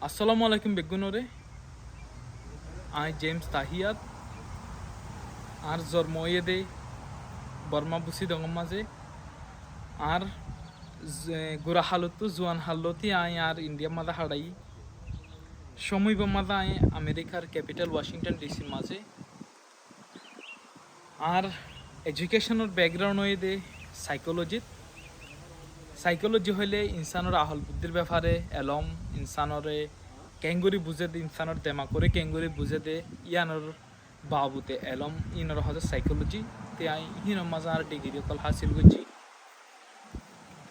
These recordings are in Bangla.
আসসালামু আলাইকুম বেগুনরে। আই জেমস তাহিয়াত আর জন্ময়ে বর্মা বুসি দঙ মাঝে আর গুড়া হালতো জোয়ান হালতি আই আর ইন্ডিয়া মাদা হাড়াই সময় মাদা আই আমেরিকার ক্যাপিটাল ওয়াশিংটন ডিসির মাঝে আর এডুকেশনের ব্যাকগ্রাউন্ড হয়ে দে সাইকোলজি হইলে ইনসানের আহল বুদ্ধির ব্যাপারে এলম ইনসানরে কেঙ্গুরি বুঝে দে ইনসানের দেমা করে কেঙ্গুরি বুঝে দে ইয়ানোর বাবুতে এলম ইনর হজে সাইকোলজি তে আই হিন মাঝে আর ডিগ্রি কল হাসিল করছি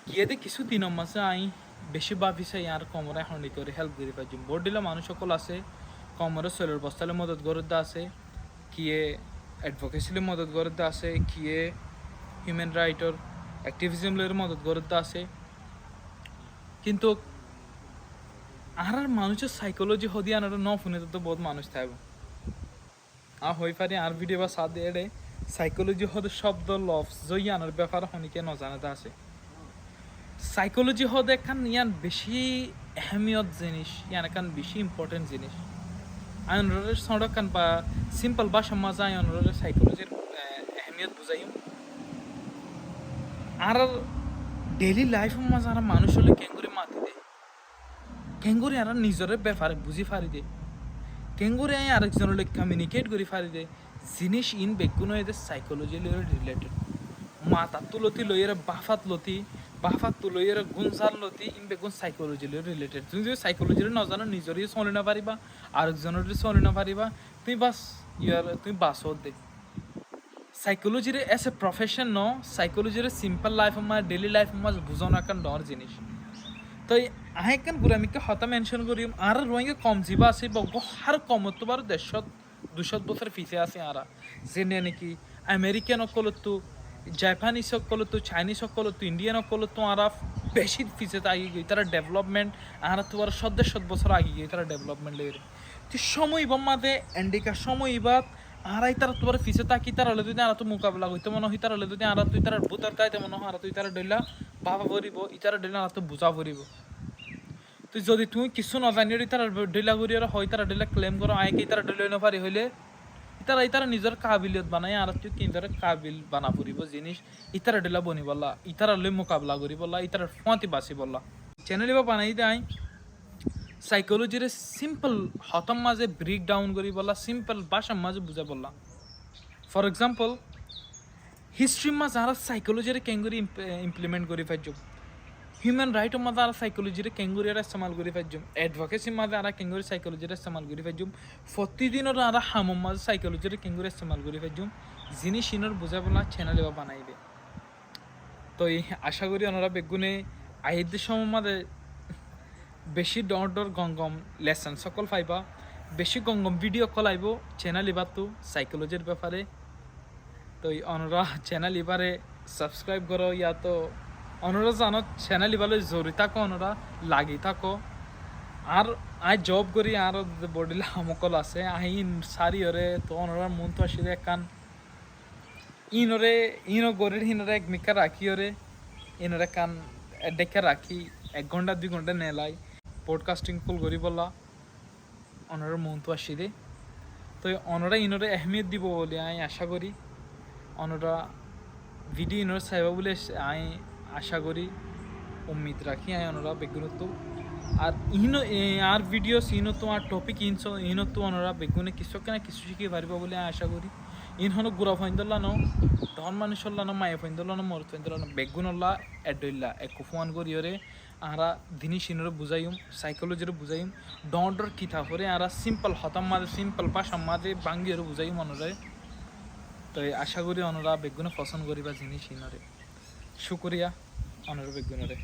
গিয়ে দে কিছু দিন মাঝে আই বেশি ভাবিছে ইয়ার কমরে হন্ডি করে হেল্প করে পাইছি বোর্ড দিলে মানুষ সকল আছে কমরে শরীর বস্তালে মদত গরদ্দা আছে কিয়ে অ্যাডভোকেসিলে মদত গরদ্দা আছে কিয়ে হিউম্যান রাইটর অ্যাক্টিভিজমের মদত গরদ্দা আছে কিন্তু আর মানুষের সাইকোলজি হদি আনার ন শুনে তো বহুত মানুষ থাকবে হয়ে পারে আর ভিডিও বা সাথে এড়ে সাইকোলজি হদ শব্দ লফ জই আনার ব্যাপার হনিকে ন জানাতে আছে সাইকোলজি হদ এখান ইয়ান বেশি এহমিয়ত জিনিস ইয়ান এখান বেশি ইম্পর্টেন্ট জিনিস আইনরের সড়কান বা সিম্পল ভাষা মাঝে আইনরের সাইকোলজির এহমিয়ত বুঝাইম আর ডেইলি লাইফের মাঝে আর মানুষ হলে কেঙ্গুরি মাতি দে কেঙ্গুরি আর নিজরের ব্যাপারে বুঝি ফারি দে কেঙ্গুরি আই আরেকজনের কমিউনিকেট করি ফারি দে জিনিস ইন বেগুন এদের সাইকোলজি রিলেটেড মাথা তুলতি লইয়ের বাফাত তুলইয়ের গুণসার লতি ইন বেগুন সাইকোলজি রিলেটেড তুমি যদি সাইকোলজি ন জানো নিজরই চলে না পারিবা আরেকজনের চলে না পারিবা তুমি বাস তুমি বাসত দে সাইকোলজিরে এস এ প্রফেশন ন সাইকোলজিরে সিম্পল লাইফ মাঝে ডেইলি লাইফ মাঝে বুঝানো একটা ডর জিনিস তো আহেকান গুরামিকে হতা মেনশন করিম আর রোহিঙ্গা কম জীবা আছে আর কমত বার 100-200 বছর পিছিয়ে আছে আর যেনে নাকি আমেরিকান সকলতো জাপানিজ সকলতো চাইনিজ সকলতো ইন্ডিয়ান সকলতো আর বেশি পিছিয়ে আগে গিয়ে তারা ডেভেলপমেন্ট আর তো আর 100 বছর আগে গিয়ে তারা ডেভেলপমেন্ট লেগে তো সময় বা মাঝে এন্ডিকা সময় বা আরাই তারা তোমার ফিসে তাকি তারা লেদু আর তো মোকাবিলা হইতে মনে হয় তারা লেদু আর তুই তারা ভূতার গাইতে মনে হয় আর তুই তারা ডইলা বাবা ভরিব ইতারা ডইলা আর তো বুঝা ভরিব তুই যদি তুমি কিছু নজানি তারা ডইলা করি আর হয় তারা ডইলা ক্লেম করো আয় কি তারা ডইলা নপারি হইলে ইতারা নিজের কাবিলিয়ত বানায় আর তুই কিনতারে কাবিল বানা পড়িব জিনিস ইতারা ডইলা বনি বললা ইতারা লই মোকাবিলা করি বললা ইতারা ফাঁতি বাসি বললা চ্যানেল বা বানাই দেয় সাইকোলজির সিম্পল হতম মাঝে ব্রেক ডাউন করি বললা সিম্পল ভাষার মাঝে বুঝা বললা ফর এক্সাম্পল হিস্ট্রি মাঝে আর সাইকোলজির কেঙ্গুরি ইমপ্লিমেন্ট করি পাইজম হিউম্যান রাইটের মাঝে আর সাইকোলজির কেঙ্গুরির ইস্তেমাল করি পাইজম অ্যাডভোকেসির মাঝে আর কেঙ্গুরি সাইকোলজির ইস্তেমাল করি পাইজম প্রতিদিনের আর হামম মাঝে সাইকোলজির কেঙ্গুরি ইস্তেমাল করি পাইজম জিনিস ইনর বুঝা বলা চ্যানেল বা বানাইবে তো আশা করি ওনারা বেগুনে আহিদের সময় মাঝে বেশি ডর গঙ্গম লেসন সকল পাইবা বেশি গঙ্গম ভিডিও কল আইব চ্যানেল এবার তো সাইকোলজির ব্যাপারে তো অনরা চ্যানেল এবারে সাবস্ক্রাইব করো ইয়া তো অনরা জানো চ্যানেল এবারে জরুরি থাকো অনরা লাগি থাকো আর আই জব করি আর বডিলে হামকল আছে আহিন সারি ওরে তো অনরা মন তো আসি কান ইনো গরির হিনরে এক মিকা রাখি ওরে ইনরে কান ডেকে রাখি 1 ঘন্টা 2 ঘন্টা নেলাই পডকাস্টিং কল করি বললা অনরা মন তো আসি দে তো অনরা ইনরে আহমিয়ত দিব বলে আমি আশা করি অনরা ভিডিও ইনর চাইবা বলে আমি আশা করি উম্মিদ রাখি আমি অনরা বেগুনত আর ইনো আর ভিডিও ইনো তো আর টপিক ইনো তো অনরা বেগুনে কিছু কেনা কিছু শিখে পারিব বলে আমি আশা করি ইনহনো গুড়া ফাইন্দল্লা ন ধন মানুষল্লা ন মায়ে ফাইন্দল্লা ন মর ফাইন্দল্লা ন বেগুনল্লা এডইল্লা এক কুফুয়ান করি ওরে আরা জিনিস ইনরে বুঝাইম সাইকোলজিরে বুঝাইম ডর কিতা করে আরা সিম্পল হতাম মাঝে সিম্পল ভাষা মাঝে বাঙ্গিরে বুঝাইম অনরে তো আশা করি অনরা বেগুনে পছন্দ করিবা জিনিস ইনরে শুক্রিয়া অনরা বেগুনরে।